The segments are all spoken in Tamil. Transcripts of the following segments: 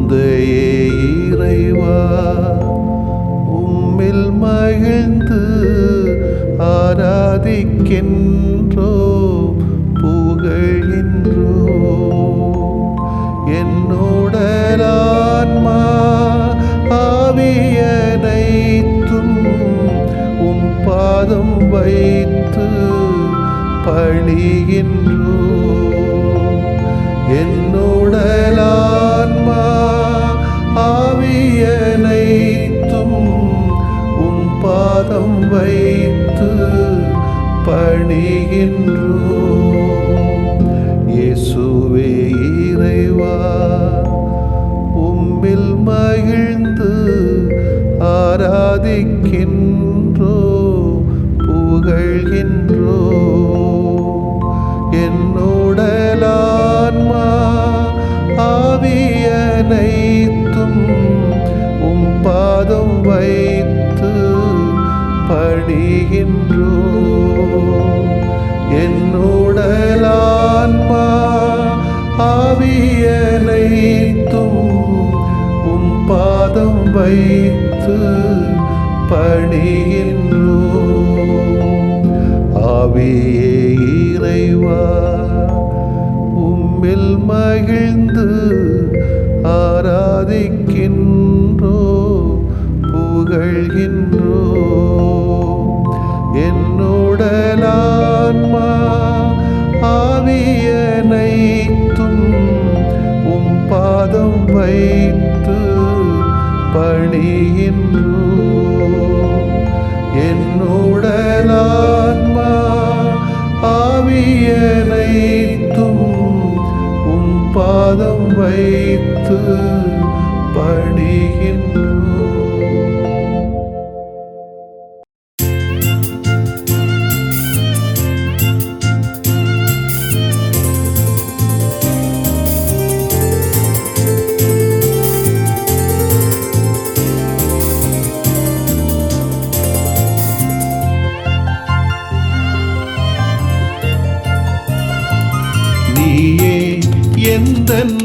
தந்தையே இறைவா, உம்மில் மகிழ்ந்து ஆராதிக்கின்றோ புகழ்கின்றோ. என்னுடல் ஆன்மா ஆவியனைத்தும் உம் பாதம் வைத்து பணிகின்றோ. என்னுடல் ஆன்மா ஆவியனைத்தும் உம் பாதம் வைத்து பணிகின்றோ. இயேசுவே இறைவா, உம்மில் மகிழ்ந்து ஆராதிக்கின்றோ புகழ்கின்றோ. என்னுடல் ஆன்மா ஆவியனைத்தும் உம் பாதம் வைத்து பணிகின்றோ. என்னுடல் ஆன்மா ஆவியனைத்தும் உம் பாதம் வைத்து பணிகின்றோ. ஆவியே இறைவா, உம்மில் மகிழ்ந்து ஆராதிக்கின்றோ புகழ்கின்றோ. என்னுடல் ஆன்மா ஆவியனைத்தும் உம் பாதம் வைத்து பணிகின்றோ. என்னுடல் ஆன்மா ஆவியனைத்தும் உம் பாதம் வைத்து பணிகின்றோ. நீயே எந்தன்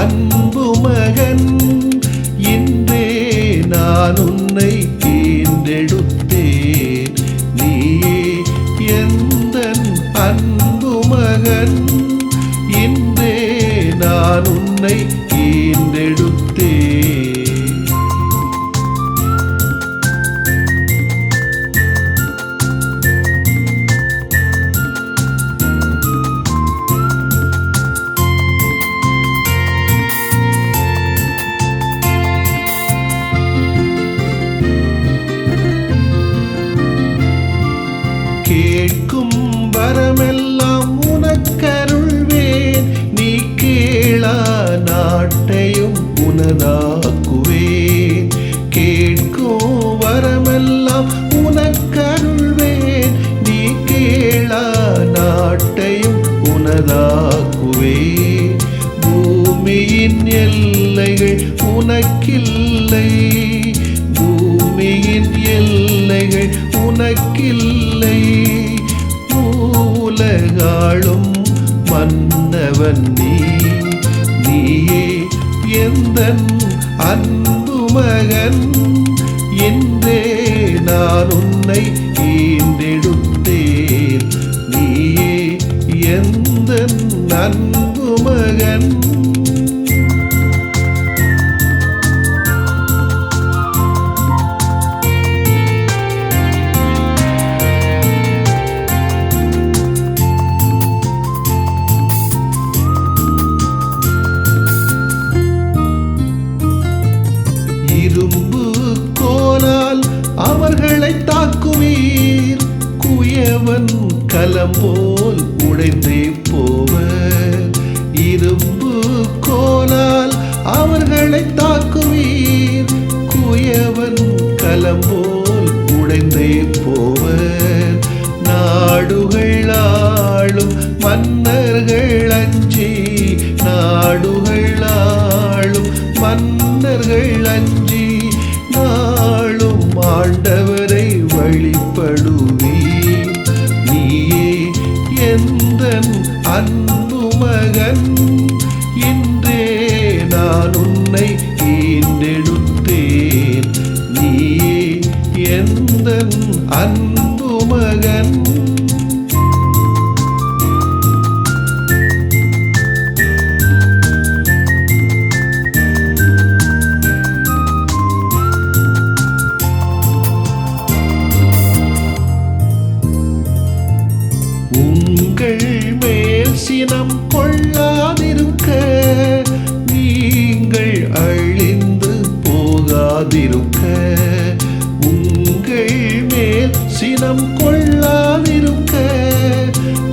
அன்பு மகன், இன்றே நான் உன்னை ஈன்றெடுத்தேன். நீயே எந்தன் அன்பு மகன், இன்றே நான் உன்னை ஈன்றெடுத்தேன். கேட்கும் வரமெல்லாம் உனக்கருள்வேன், நீ கேளா நாட்டையும் உனதாக்குவேன். கேட்கும் வரமெல்லாம் உனக்கருள்வேன், நீ கேளா நாட்டையும் உனதாக்குவேன். பூமியின் எல்லைகள் உனக்கில்லை, பூமியின் எல்லைகள் உனக்கில்லை. உலகாளும் மன்னவன் நீ, நீயே எந்தன் அன்பு மகன், என்றே நான் உன்னை ஈன்றெடுத்தேன். நீயே எந்தன் அன்பு மகன். இரும்பு கோலால் அவர்களை தாக்குவீர், குயவன் கலம் போல் உடைந்தே போவர். இரும்பு கோலால் அவர்களை தாக்குவீர், குயவன் கலம் போல் உடைந்தே போவர். நாடுகள் ஆளும் மன்னர்கள் அஞ்சி, நாடுகள் ஆளும் மன்னர்கள் அஞ்சி, நாளும் ஆண்டவரை வழிபடுவீர். நீயே எந்தன் அன்பு மகன், இன்றே நான் உன்னை கொள்ளாதிருக்க, உங்கள் மேல் சினம் கொள்ளாதிருக்க,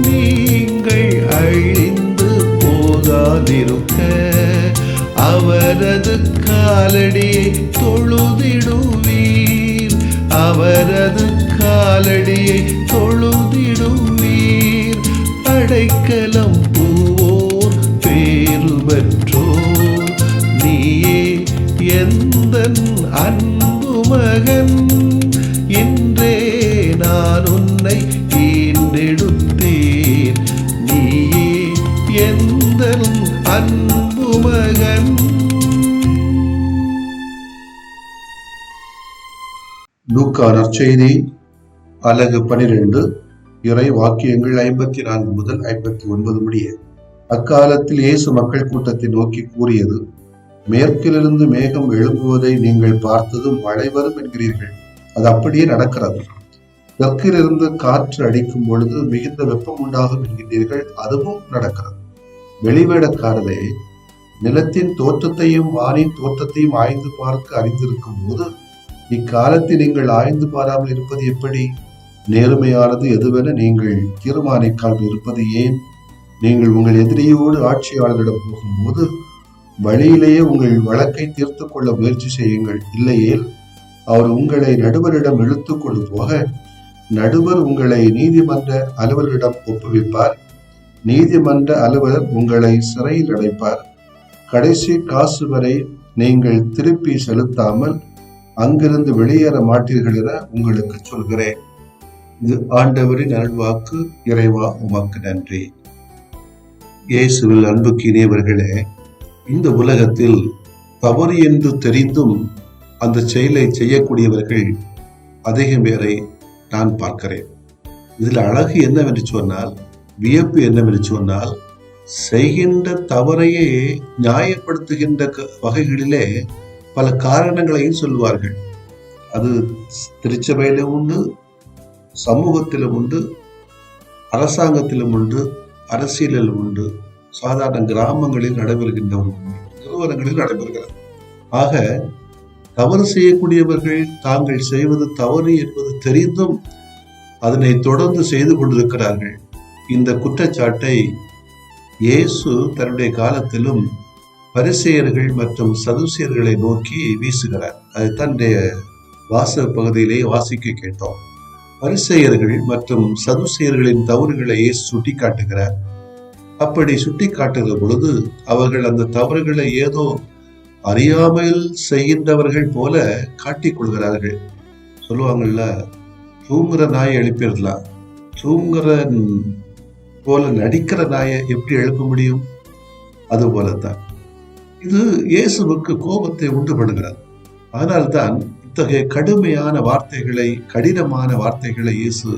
நீங்கள் அழிந்து போகாதிருக்க, அவரது காலடியை தொழுதிடுவீர், அவரது காலடியை தொழுதிடுவீர். அடைக்கலம் பூவோர் பேரு பெற்றோர், நீயே எந்தன் அன்பு மகன், இன்றே நான் உன்னை ஈண்டெடுத்தேன், நீயே எந்தன் அன்பு மகன். லூக்கா நற்செய்தி அலகு 12 இறை வாக்கியங்கள் 54 முதல் 59 முடிய. அக்காலத்தில் இயேசு மக்கள் கூட்டத்தை நோக்கி கூறியது, மேற்கிலிருந்து மேகம் எழும்புவதை நீங்கள் பார்த்ததும் மழை வரும் என்கிறீர்கள், அது அப்படியே நடக்கிறது. தெற்கிலிருந்து காற்று அடிக்கும் பொழுது மிகுந்த வெப்பம் உண்டாகும் என்கிறீர்கள், அதுவும் நடக்கிறது. வெளிவேடக்காரரே, நிலத்தின் தோற்றத்தையும் வானின் தோற்றத்தையும் ஆய்ந்து பார்க்க அறிந்திருக்கும் போது இக்காலத்தில் நீங்கள் ஆய்ந்து பாராமல் இருப்பது எப்படி? நேர்மையானது எதுவென நீங்கள் தீர்மானிக்காமல் இருப்பது ஏன்? நீங்கள் உங்கள் எதிரியோடு ஆட்சியாளரிடம் போகும்போது வழியிலேயே உங்கள் வழக்கை தீர்த்து கொள்ள முயற்சி செய்யுங்கள். இல்லையேல் அவர் உங்களை நடுவரிடம் இழுத்து கொண்டு போக நடுவர் உங்களை நீதிமன்ற அலுவலரிடம் ஒப்புவிப்பார். நீதிமன்ற அலுவலர் உங்களை சிறையில் அடைப்பார். கடைசி காசு வரை நீங்கள் திருப்பி செலுத்தாமல் அங்கிருந்து வெளியேற மாட்டீர்கள் என உங்களுக்கு சொல்கிறேன். இது ஆண்டவரின் அருள்வாக்கு. இறைவா உமக்கு நன்றி. இயேசுவில் அன்புக்கு இனியவர்களே, இந்த உலகத்தில் தவறு என்று தெரிந்தும் அந்த செயலை செய்யக்கூடியவர்கள் அதிகம் பேரை நான் பார்க்கிறேன். இதில் அழகு என்னவென்று சொன்னால், வியப்பு என்னவென்று சொன்னால், செய்கின்ற தவறையே நியாயப்படுத்துகின்ற வகைகளிலே பல காரணங்களையும் சொல்வார்கள். அது திருச்சபையிலும் உண்டு, சமூகத்திலும் உண்டு, அரசாங்கத்திலும் உண்டு, அரசியலிலும் உண்டு, சாதாரண கிராமங்களில் நடைபெறுகின்ற ஒரு நிறுவனங்களில் நடைபெறுகிறது. ஆக தவறு செய்யக்கூடியவர்கள் தாங்கள் செய்வது தவறு என்பது தெரிந்தும் அதனை தொடர்ந்து செய்து கொண்டிருக்கிறார்கள். இந்த குற்றச்சாட்டை இயேசு தன்னுடைய காலத்திலும் பரிசேயர்கள் மற்றும் சதுசேயர்களை நோக்கி வீசுகிறார். அதை தன்னுடைய வாசக பகுதியிலே வாசிக்க கேட்டோம். பரிசேயர்கள் மற்றும் சதுசேயர்களின் தவறுகளை இயேசு சுட்டி காட்டுகிறார். அப்படி சுட்டி காட்டுகிற பொழுது அவர்கள் அந்த தவறுகளை ஏதோ அறியாமல் செய்கின்றவர்கள் போல காட்டிக் கொள்கிறார்கள். சொல்லுவாங்கல்ல, தூங்குற நாயை எழுப்பிடலாம், தூங்குற போல நடிக்கிற நாயை எப்படி எழுப்ப முடியும்? அது போலத்தான் இது இயேசுவுக்கு கோபத்தை உண்டு பண்ணுகிறது. அதனால்தான் இத்தகைய கடுமையான வார்த்தைகளை, கடினமான வார்த்தைகளை இயேசு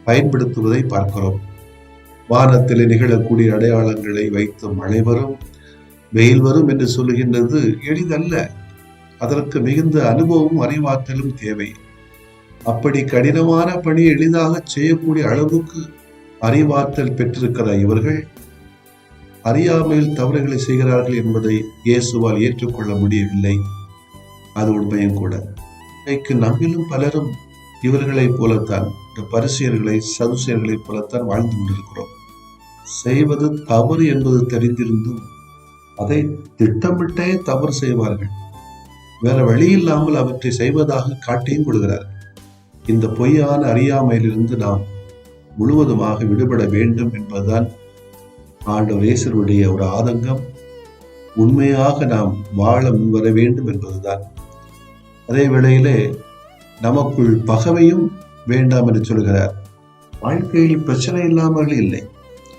பயன்படுத்துவதை பார்க்கிறோம். வானத்தில் நிகழக்கூடிய அடையாளங்களை வைத்து மழை வரும், வெயில் வரும் என்று சொல்லுகின்றது எளிதல்ல. அதற்கு மிகுந்த அனுபவமும் அறிவாற்றலும் தேவை. அப்படி கடினமான பணி எளிதாக செய்யக்கூடிய அளவுக்கு அறிவாற்றல் பெற்றிருக்கிற இவர்கள் அறியாமையில் தவறுகளை செய்கிறார்கள் என்பதை இயேசுவால் ஏற்றுக்கொள்ள முடியவில்லை. அது உண்மையும் கூட. இன்னைக்கு நம்மிலும் பலரும் இவர்களைப் போலத்தான், பரிசேயர்களை சதுசேயர்களைப் போலத்தான் வாழ்ந்து கொண்டிருக்கிறோம். செய்வது தவறு என்பது தெரிந்திருந்தும் அதை திட்டமிட்டே தவறு செய்வார்கள். வேற வழி இல்லாமல் அவற்றை செய்வதாக காட்டியும் கொள்கிறார்கள். இந்த பொய்யான அறியாமையிலிருந்து நாம் முழுவதுமாக விடுபட வேண்டும் என்பதுதான் ஆண்டவர் இயேசுவுடைய ஒரு ஆதங்கம். உண்மையாக நாம் வாழ முன்வர வேண்டும் என்பதுதான். அதே வேளையிலே நமக்குள் பகைமையும் வேண்டாம் என்று சொல்கிறார். வாழ்க்கையில் பிரச்சனை இல்லாமல் இல்லை.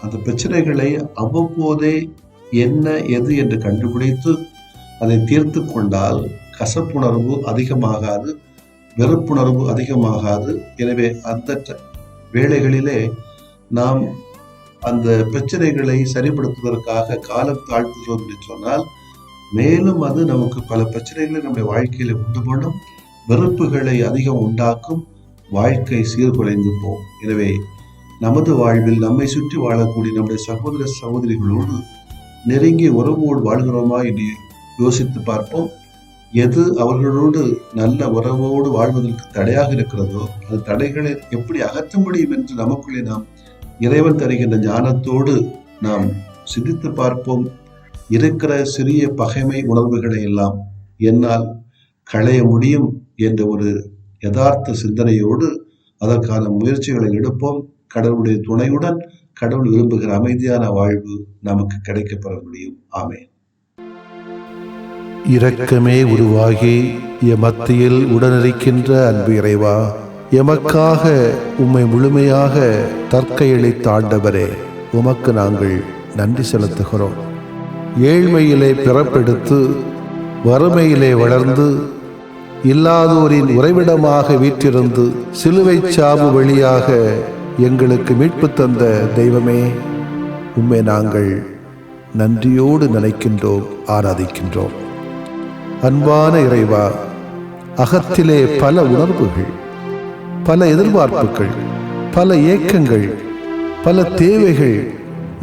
அந்த பிரச்சனைகளை அவ்வப்போதே என்ன எது என்று கண்டுபிடித்து அதை தீர்த்து கொண்டால் கசப்புணர்வு அதிகமாகாது, வெறுப்புணர்வு அதிகமாகாது. எனவே அந்த வேளைகளிலே நாம் அந்த பிரச்சனைகளை சரிப்படுத்துவதற்காக காலம் தாழ்த்துகிறோம் என்று சொன்னால் மேலும் அது நமக்கு பல பிரச்சனைகளை நம்முடைய வாழ்க்கையில உண்டு பண்ணும், வெறுப்புகளை அதிகம் உண்டாக்கும், வாழ்க்கை சீர்குலைந்து போகும். எனவே நமது வாழ்வில் நம்மை சுற்றி வாழக்கூடிய நம்முடைய சகோதர சகோதரிகளோடு நெருங்கிய உறவோடு வாழ்கிறோமா என்று யோசித்து பார்ப்போம். எது அவர்களோடு நல்ல உறவோடு வாழ்வதற்கு தடையாக இருக்கிறதோ அந்த தடைகளை எப்படி அகற்ற முடியும் என்று நமக்குள்ளே நாம் இறைவன் தருகின்ற ஞானத்தோடு நாம் சிந்தித்து பார்ப்போம். இருக்கிற சிறிய பகைமை உணர்வுகளை எல்லாம் என்னால் களைய முடியும் என்ற ஒரு யதார்த்த சிந்தனையோடு அதற்கான முயற்சிகளை எடுப்போம். கடவுளுடைய துணையுடன் கடவுள் விரும்புகிற அமைதியான வாழ்வு நமக்கு கிடைக்கப்பெற முடியும். ஆமென். இரக்கமே உருவாகி எமத்தியில் உடனிருக்கின்ற அன்பு இறைவா, எமக்காக உம்மை முழுமையாக தற்கையளித்த ஆண்டவரே, உமக்கு நாங்கள் நன்றி செலுத்துகிறோம். ஏழ்மையிலே பிறப்பெடுத்து வறுமையிலே வளர்ந்து இல்லாதோரின் உறைவிடமாக வீற்றிருந்து சிலுவை சாவு வழியாக எங்களுக்கு மீட்பு தந்த தெய்வமே, உம்மை நாங்கள் நன்றியோடு நினைக்கின்றோம், ஆராதிக்கின்றோம். அன்பான இறைவா, அகத்திலே பல உணர்வுகள், பல எதிர்பார்ப்புகள், பல ஏக்கங்கள், பல தேவைகள்,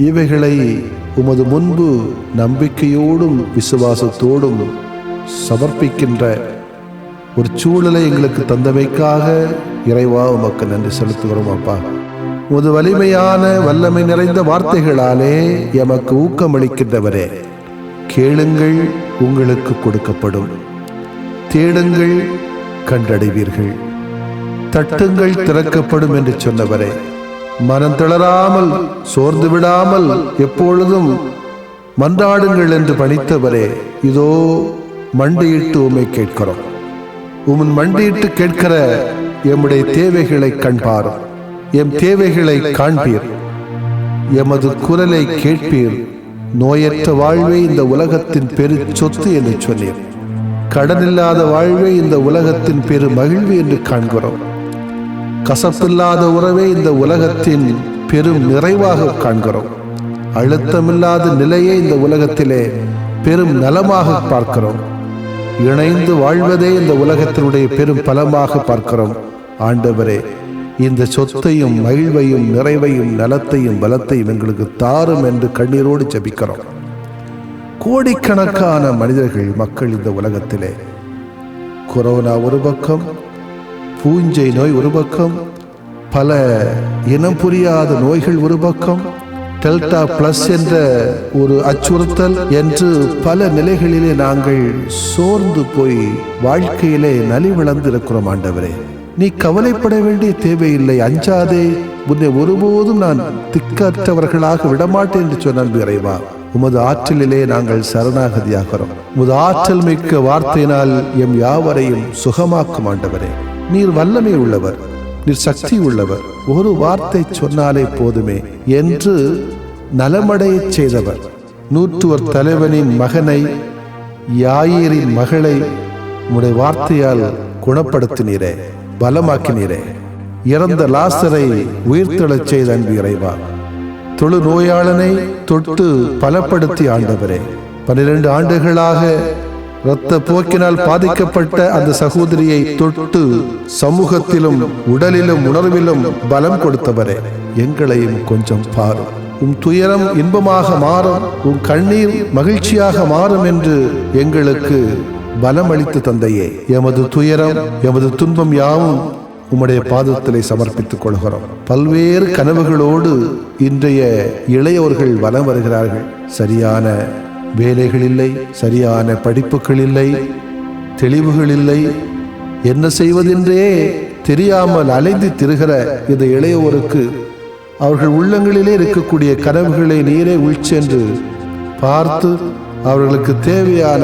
இவைகளை உமது முன்பு நம்பிக்கையோடும் விசுவாசத்தோடும் சமர்ப்பிக்கின்ற ஒரு சூழலை எங்களுக்கு தந்தமைக்காக இறைவா உமக்கு நன்றி செலுத்துகிறோம். அப்பா, உமது வலிமையான வல்லமை நிறைந்த வார்த்தைகளாலே எமக்கு ஊக்கமளிக்கின்றவரே, கேளுங்கள் உங்களுக்கு கொடுக்கப்படும், தேடுங்கள் கண்டடைவீர்கள், தட்டுங்கள் திறக்கப்படும் என்று சொன்னவரே, மனம் தளராமல் சோர்ந்து விடாமல் எப்பொழுதும் மன்றாடுங்கள் என்று பணித்தவரே, இதோ மண்டியிட்டு உம்மை கேட்கிறோம். உம் மண்டியிட்டு கேட்கிற எம்முடைய தேவைகளை கண்பாரும், எம் தேவைகளை காண்பீர், எமது குரலை கேட்பீர். நோயற்ற வாழ்வே இந்த உலகத்தின் பெரு சொத்து என்று சொன்னீர். கடனில்லாத வாழ்வே இந்த உலகத்தின் பெரு மகிழ்வு என்று காண்கிறோம். கசப்பில்லாத உறவே இந்த உலகத்தின் பெரும் நிறைவாக காண்கிறோம். அழுத்தமில்லாத நிலையை இந்த உலகத்திலே பெரும் நலமாக பார்க்கிறோம். இணைந்து வாழ்வதே இந்த உலகத்தினுடைய பெரும் பலமாக பார்க்கிறோம். ஆண்டவரே, இந்த சொத்தையும் மகிழ்வையும் நிறைவையும் நலத்தையும் பலத்தையும் எங்களுக்கு தாரும் என்று கண்ணீரோடு ஜெபிக்கிறோம். கோடிக்கணக்கான மனிதர்கள், மக்கள் இந்த உலகத்திலே, கொரோனா ஒரு பக்கம், பூஞ்சை நோய் ஒரு பக்கம், பல இனம் புரியாத நோய்கள் ஒரு பக்கம், டெல்டா பிளஸ் என்ற ஒரு அச்சுறுத்தல் என்று பல நிலைகளிலே நாங்கள் சோர்ந்து போய் வாழ்க்கையிலே நலிவிழந்து இருக்கிறோம். ஆண்டவரே, நீ கவலைப்பட வேண்டிய தேவையில்லை, அஞ்சாதே, உன்னை ஒருபோதும் நான் திக்கற்றவர்களாக விடமாட்டேன் என்று சொன்ன இறைவா, உமது ஆற்றலிலே நாங்கள் சரணாகதியாகிறோம். உமது ஆற்றல் மிக்க வார்த்தையினால் எம் யாவரையும் சுகமாக்கும். ஆண்டவரே, நீர் வல்லமை உள்ளவர், நீர் சக்தி உள்ளவர், ஒரு வார்த்தை சொன்னாலே போதுமே என்று நலமடைய செய்தவர். 100 தலைவனின் மகனை, யாயீரின் மகளை உம்முடைய வார்த்தையால் குணப்படுத்தினீரே, பலமாக்கினீரே. இறந்த லாசரை உயிர்த்தெழச் செய்த அன்பு இறைவா, தொழு நோயாளனை தொட்டு பலப்படுத்தி ஆண்டவரே, 12 ஆண்டுகளாக இரத்த போக்கினால் பாதிக்கப்பட்ட அந்த சகோதரியை தொட்டு சமூகத்திலும் உடலிலும் உணர்விலும் பலம் கொடுத்தவரே, எங்களையும் கொஞ்சம் பாரும். உம் துயரம் இன்பமாக மாறும், உம் கண்ணீர் மகிழ்ச்சியாக மாறும் என்று எங்களுக்கு பலம் அளித்து தந்தையே, எமது துயரம் எமது துன்பம் யாவும் உம்முடைய பாதத்திலே சமர்ப்பித்துக் கொள்கிறோம். பல்வேறு கனவுகளோடு இன்றைய இளையோர்கள் வலம் வருகிறார்கள். சரியான வேலைகள் இல்லை, சரியான படிப்புகள் இல்லை, தெளிவுகள் இல்லை, என்ன செய்வதென்றே தெரியாமல் அலைந்து திரிகிற இந்த இளையோருக்கு அவர்கள் உள்ளங்களிலே இருக்கக்கூடிய கனவுகளை நீரே உள்சென்று பார்த்து அவர்களுக்கு தேவையான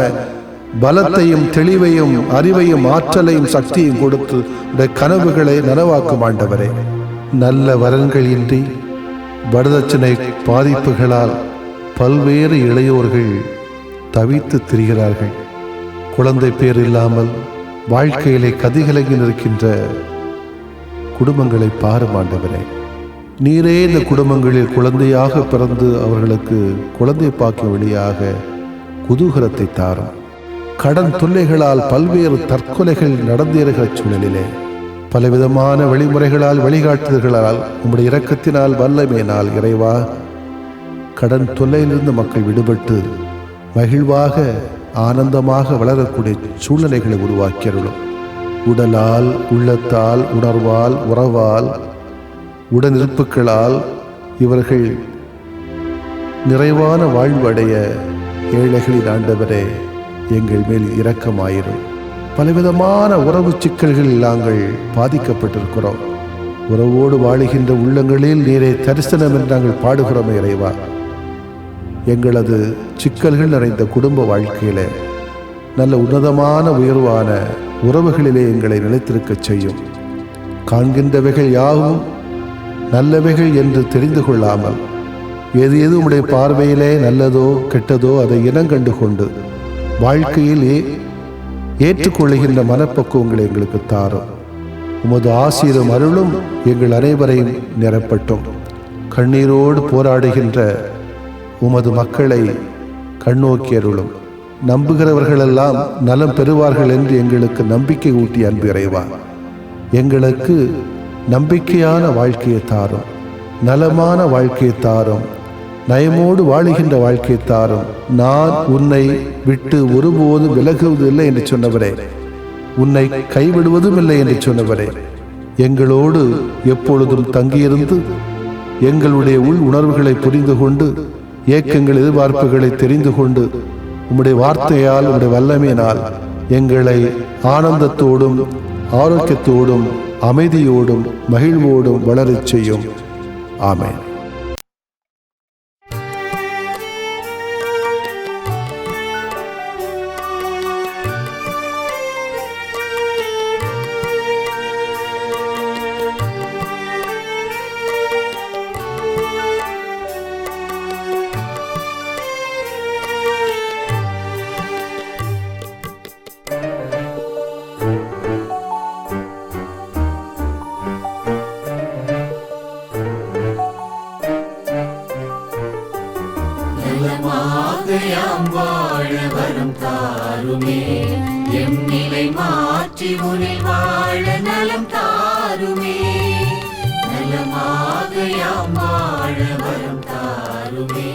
பலத்தையும் தெளிவையும் அறிவையும் ஆற்றலையும் சக்தியும் கொடுத்து இந்த கனவுகளை நனவாக்கும். ஆண்டவரே, நல்ல வரன்கள் இன்றி வரதட்சணை பாதிப்புகளால் பல்வேறு இளையோர்கள் தவித்து திரிகிறார்கள். குழந்தை பேர் இல்லாமல் வாழ்க்கையிலே கதிகலங்கி நிற்கின்ற குடும்பங்களை பாரும். ஆண்டவரே, நீரே இந்த குடும்பங்களில் குழந்தையாக பிறந்து அவர்களுக்கு குழந்தை பாக்கிய வழியாக குதூகலத்தை தாரும். கடன் தொல்லைகளால் பல்வேறு தற்கொலைகள் நடந்தேறுகிற சூழலிலே பலவிதமான வழிமுறைகளால் வழிகாட்டுதல்களால் உம்முடைய இரக்கத்தினால் வல்லமையினால் இறைவா, கடன் தொல்லையிலிருந்து மக்கள் விடுபட்டு மகிழ்வாக ஆனந்தமாக வளரக்கூடிய சூழ்நிலைகளை உருவாக்கியருளும். உடலால், உள்ளத்தால், உணர்வால், உறவால், உடனிருப்புகளால் இவர்கள் நிறைவான வாழ்வடைய ஏழைகளின் ஆண்டவரே எங்கள் மேல் இரக்கமாயிரும். பலவிதமான உறவு சிக்கல்களில் நாங்கள் பாதிக்கப்பட்டிருக்கிறோம். உறவோடு வாழுகின்ற உள்ளங்களில் நீரே தரிசனம் என்று நாங்கள் பாடுகிறோம் இறைவா. எங்களது சிக்கல்கள் நிறைந்த குடும்ப வாழ்க்கையிலே நல்ல உன்னதமான உயர்வான உறவுகளிலே எங்களை நிலைத்திருக்கச் செய்யும். காண்கின்றவைகள் யாவும் நல்லவைகள் என்று தெரிந்து கொள்ளாமல் எது எது உம்முடைய பார்வையிலே நல்லதோ கெட்டதோ அதை இனங்கண்டு கொண்டு வாழ்க்கையில் ஏற்றுக்கொள்ளுகின்ற மனப்பக்குவங்களை எங்களுக்கு தாரும். உமது ஆசீரும் அருளும் எங்கள் அனைவரையும் நிரப்பட்டும். கண்ணீரோடு போராடுகின்ற உமது மக்களை கண்ணோக்கி அருளும். நம்புகிறவர்களெல்லாம் நலம் பெறுவார்கள் என்று எங்களுக்கு நம்பிக்கை ஊட்டி அன்பு இறைவா. எங்களுக்கு நம்பிக்கையான வாழ்க்கையை தாரும், நலமான வாழ்க்கையை தாரும், நயமோடு வாழுகின்ற வாழ்க்கையை தாரும். நான் உன்னை விட்டு ஒருபோதும் விலகுவதில்லை என்று சொன்னவரே, உன்னை கைவிடுவதும் இல்லை என்று சொன்னவரே, எங்களோடு எப்பொழுதும் தங்கியிருந்து எங்களுடைய உள் உணர்வுகளை புரிந்து கொண்டு ஏக்கங்கள் எதிர்பார்ப்புகளை தெரிந்து கொண்டு உம்முடைய வார்த்தையால், உம்முடைய வல்லமையினால் எங்களை ஆனந்தத்தோடும் ஆரோக்கியத்தோடும் அமைதியோடும் மகிழ்வோடும் வளரச் செய்யும். ஆமென். நலமாகையாம் வாழ வரம் தாருமே, எம் நிலை மாற்றி உனில் வாழ நலம் தாருமே. நலமாகையாம் வாழ வரம் தாருமே,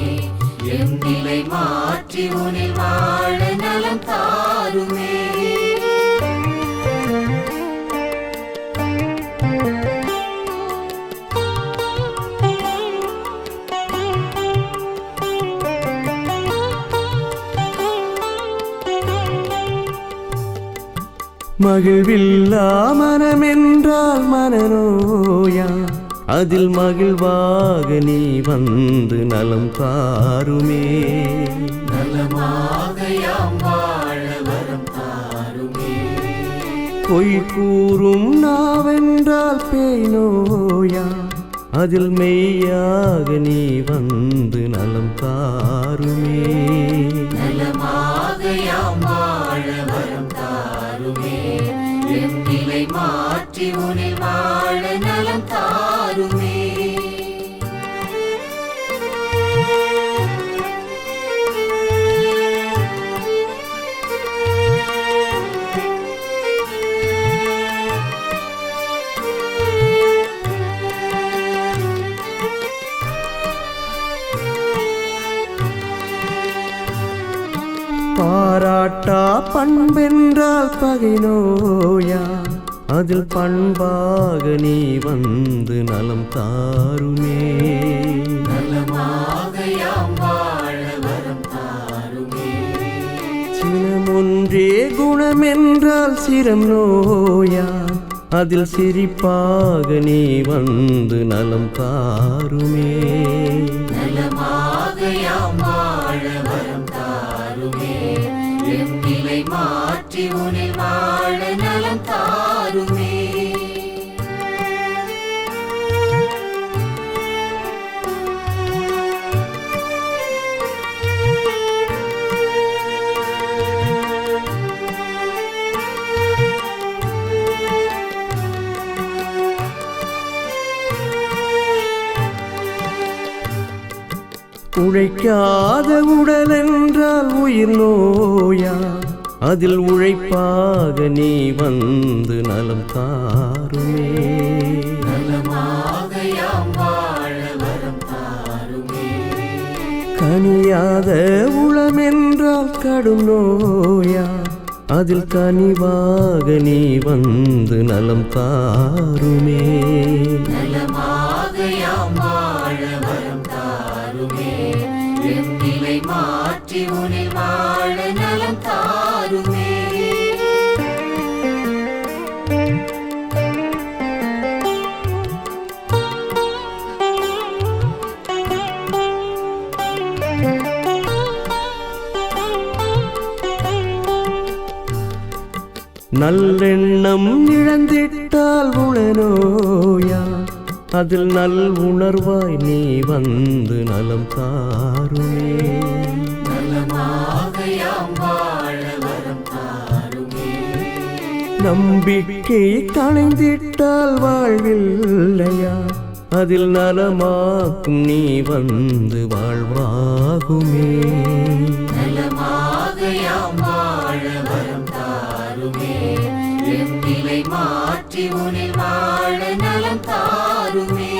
எம் நிலை மாற்றி உனில் வாழ நலம் தாருமே. மகிழ்வில்லா மனமென்றால் மனநோயா, அதில் மகிழ்வாக நீ வந்து நலம் தாருமே. நலமாகையாம் வாழ வரம் தாருமே. பொய் கூறும் நாவென்றால் பேய் நோயா, அதில் மெய்யாக நீ வந்து நலம் தாருமே. நலமாகையாம் வாழ வரம் தாருமே, எம் நிலை மாற்றி உனில் வாழ நலம் தாருமே. பாராட்டா பண்பென்றால் பகை நோயா, அதில் பண்பாக நீ வந்து நலம் தாருமே. நலமாகையாம் வாழ வரம் தாருமே. சினமொன்றே குணமென்றால் சிரம் நோயா, அதில் சிரிப்பாக நீ வந்து நலம் தாருமே. நலமாகையாம் வாழ வரம் தாருமே, எம் நிலை மாற்றி உனில் வாழ நலம் தாருமே. உழைக்காத உடல் என்றால் உயிர் நோயா, அதில் உழைப்பாக நீ வந்து நலம் தாருமே. நலமாகையாம் வாழ வரம் தாருமே. கனியாத உளமென்றால் கடும் நோயா, அதில் கனிவாக நீ வந்து நலம் தாருமே. நலமாக யாம் வாழ வரம் தாருமே, எம் நிலை மாற்றி உனில் வாழ நலம் தாருமே. நல்லெண்ணம் இழந்திட்டால் உளநோயா, அதில் நல் உணர்வாய் நீ வந்து நலம் தாருமே. நலமாக யாம் வாழ வரம் தாருமே. நம்பிக்கை களைந்திட்டால் வாழ்வில்லையா, அதில் நலமாக்கும் நீ வந்து வாழ்வாகுமே. நலமாக யாம் வாழ வரம் தாருமே, எம் நிலை மாற்றி உனில் வாழ நலம் தாருமே.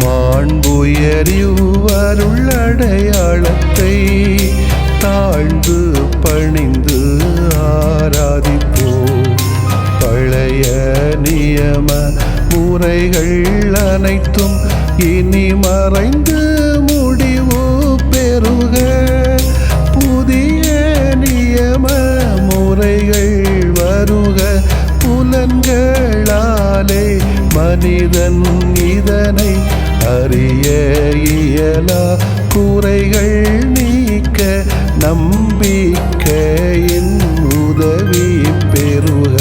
மாண்புயரிவருள்ளடையாளத்தை தாழ்ந்து பணிந்து ஆராதிப்போ. பழைய நியம முறைகள் அனைத்தும் இனி மறைந்து முடிவு பெறுக. புதிய நியம முறைகள் வருக. புலன்களாலே மனிதன் இதனை அறிய இயலா. குறைகள் நீக்க நம்பிக்கையின் உதவி பெறுக.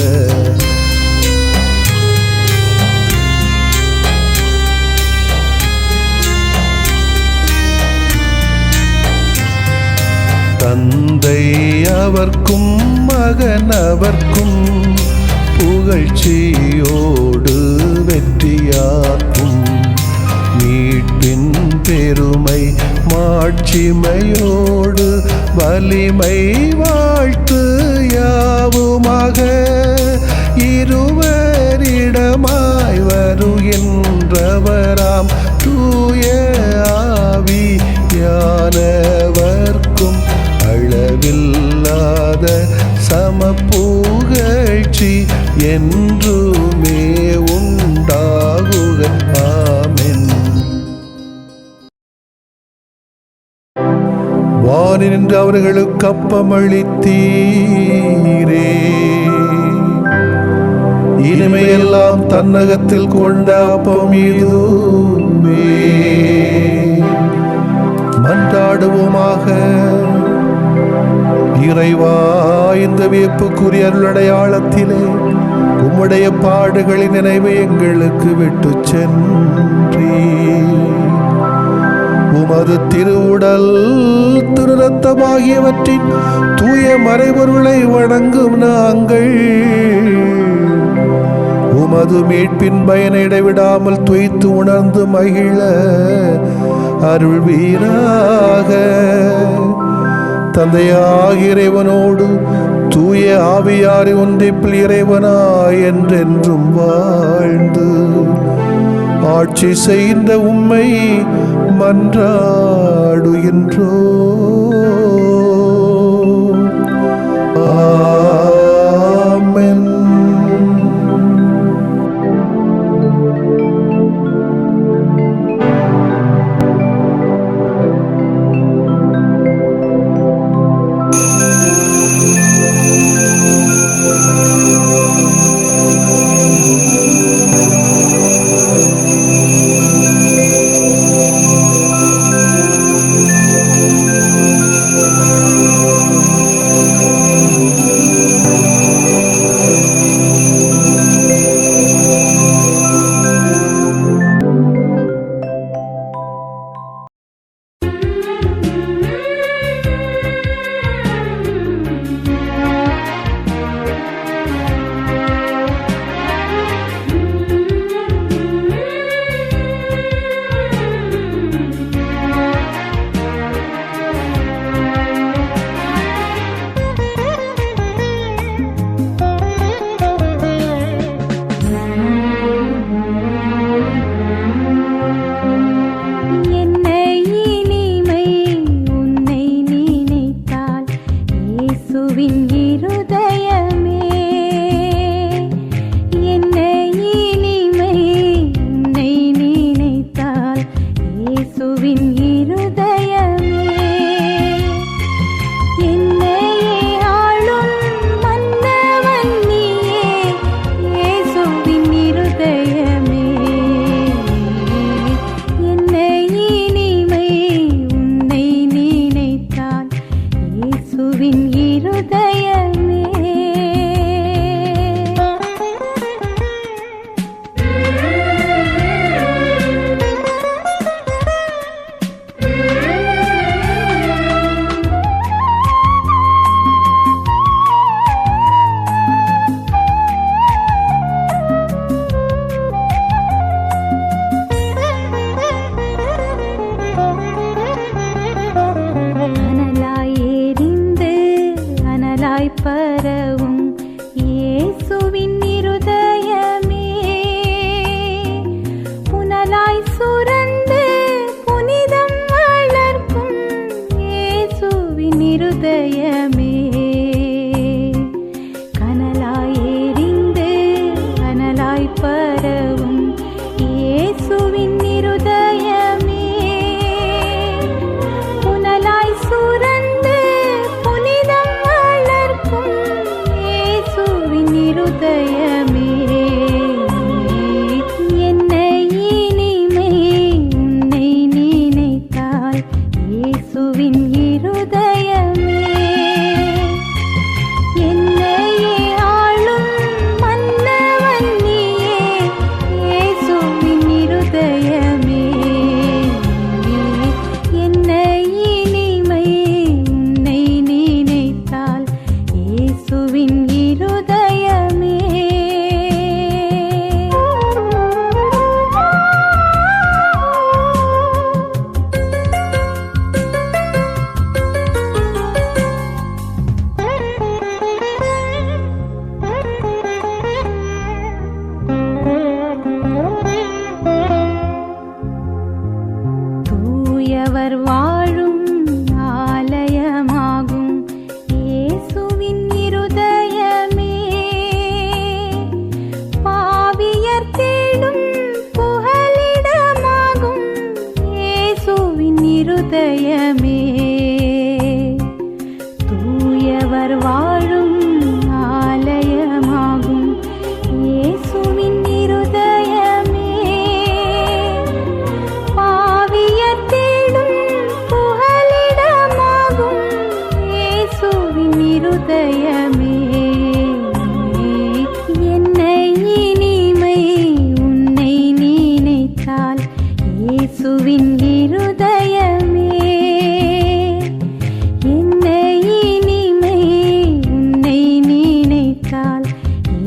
தந்தை அவர்க்கும் மகன் அவர்க்கும் புகழ்ச்சியோடு வெற்றியாக்கும். மீட்பின் பெருமை மாட்சிமையோடு வலிமை வாழ்த்து யாவுமாக. இருவரிடமாய் வருகின்றவராம் தூய ஆவியானவர்க்கும் அளவில்லாத சமப்புகழ்ச்சி என்றுமே உண்டாகுக. ஆமென். வானின்று அவர்களுக்கு அப்பமளித்தீரே, இனிமையெல்லாம் தன்னகத்தில் கொண்ட அப்பம் இதுவே. மன்றாடுவோமாக. இறைவா, இந்த வியப்புக்குரிய அருளடையாளத்திலே உம்முடைய பாடுகளின் நினைவை எங்களுக்கு விட்டு சென்றீ. உமது திருவுடல் திரு ரத்தமாகியவற்றின் தூய மறைபொருளை வணங்கும் நாங்கள் உமது மீட்பின் பயனை இடைவிடாமல் துய்த்து உணர்ந்து மகிழ அருள்வீராக. தந்தையாகிய இறைவனோடு தூய ஆவியாரை ஒன்றிப்பில் இறைவனாய் என்றென்றும் வாழ்ந்து ஆட்சி செய்கின்ற உம்மை மன்றாடுகின்றோ. ஆமென்.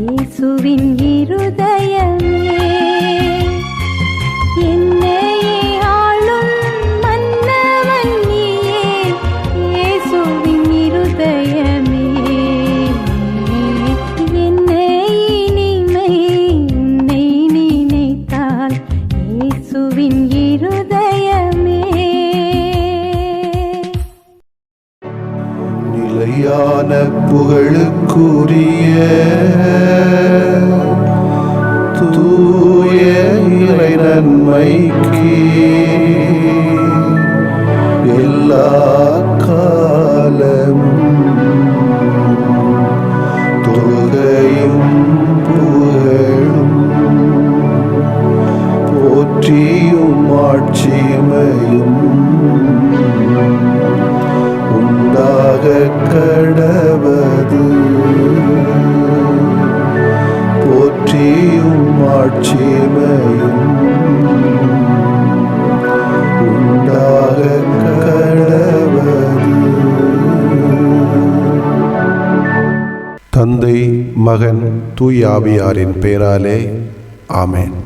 இயேசுவின் இருதயமே என்னையே ஆளும் மன்னவன் நீயே இயேசுவின் இருதயமே என்னை இனிமை உன்னை நினைத்தால் இயேசுவின் இருதயமே நிலையான புகழுக்குரிய தூய இறை நன்மைக்கு எல்லா காலமும் தொழுகையும் புகழும் போற்றியும் ஆட்சிமையும் உண்டாக கடவது போற்றியும் ஆட்சிமையும் உண்டாக கடவது. தந்தை மகன் தூய ஆவியாரின் பெயராலே ஆமென்.